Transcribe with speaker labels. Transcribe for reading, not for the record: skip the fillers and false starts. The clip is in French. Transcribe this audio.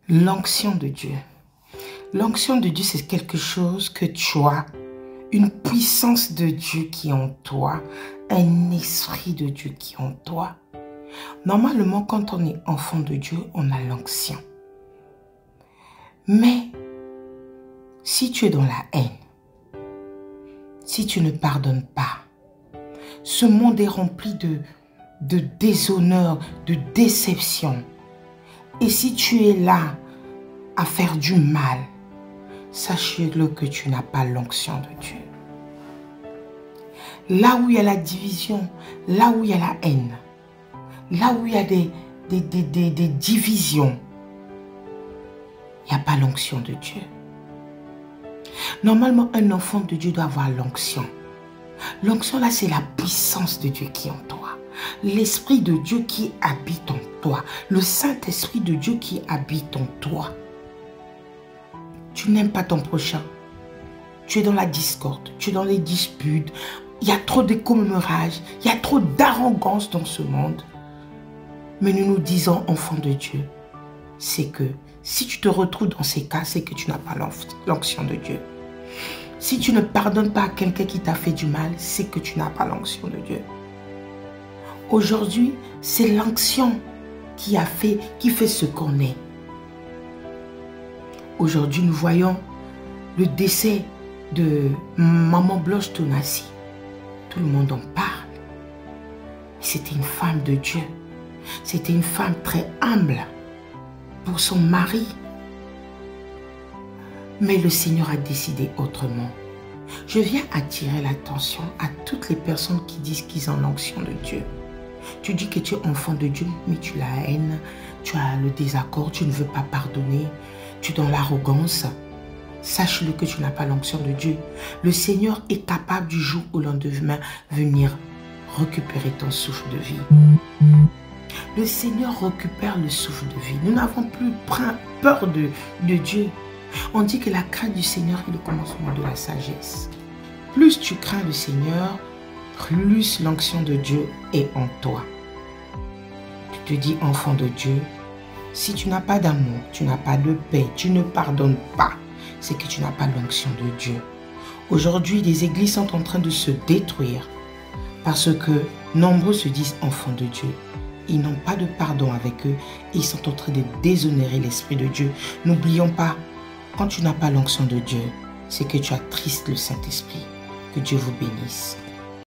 Speaker 1: L'onction de Dieu. L'onction de Dieu, c'est quelque chose que tu as, une puissance de Dieu qui est en toi, un esprit de Dieu qui est en toi. Normalement, quand on est enfant de Dieu, on a l'onction. Mais, si tu es dans la haine, si tu ne pardonnes pas, ce monde est rempli de déshonneur, de déception. Et si tu es là à faire du mal, sache-le que tu n'as pas l'onction de Dieu. Là où il y a la division, là où il y a la haine, là où il y a des divisions, il n'y a pas l'onction de Dieu. Normalement, un enfant de Dieu doit avoir l'onction. L'onction là, c'est la puissance de Dieu qui est en toi. L'Esprit de Dieu qui habite en toi. Le Saint-Esprit de Dieu qui habite en toi. Tu n'aimes pas ton prochain. Tu es dans la discorde. Tu es dans les disputes. Il y a trop de commémorages. Il y a trop d'arrogance dans ce monde. Mais nous disons, enfants de Dieu, c'est que si tu te retrouves dans ces cas, c'est que tu n'as pas l'onction de Dieu. Si tu ne pardonnes pas à quelqu'un qui t'a fait du mal, c'est que tu n'as pas l'onction de Dieu. Aujourd'hui, c'est l'onction qui fait ce qu'on est. Aujourd'hui, nous voyons le décès de Maman Blanche Tonassi. Tout le monde en parle. C'était une femme de Dieu. C'était une femme très humble pour son mari. Mais le Seigneur a décidé autrement. Je viens attirer l'attention à toutes les personnes qui disent qu'ils ont l'onction de Dieu. Tu dis que tu es enfant de Dieu, mais tu as la haine, tu as le désaccord, tu ne veux pas pardonner, tu es dans l'arrogance. Sache-le que tu n'as pas l'onction de Dieu. Le Seigneur est capable du jour au lendemain venir récupérer ton souffle de vie. Le Seigneur récupère le souffle de vie. Nous n'avons plus peur de Dieu. On dit que la crainte du Seigneur est le commencement de la sagesse. Plus tu crains le Seigneur, plus l'onction de Dieu est en toi. Tu te dis enfant de Dieu, si tu n'as pas d'amour, tu n'as pas de paix, tu ne pardonnes pas, c'est que tu n'as pas l'onction de Dieu. Aujourd'hui, les églises sont en train de se détruire parce que nombreux se disent enfants de Dieu. Ils n'ont pas de pardon avec eux. Ils sont en train de déshonorer l'Esprit de Dieu. N'oublions pas, quand tu n'as pas l'onction de Dieu, c'est que tu attristes le Saint-Esprit. Que Dieu vous bénisse.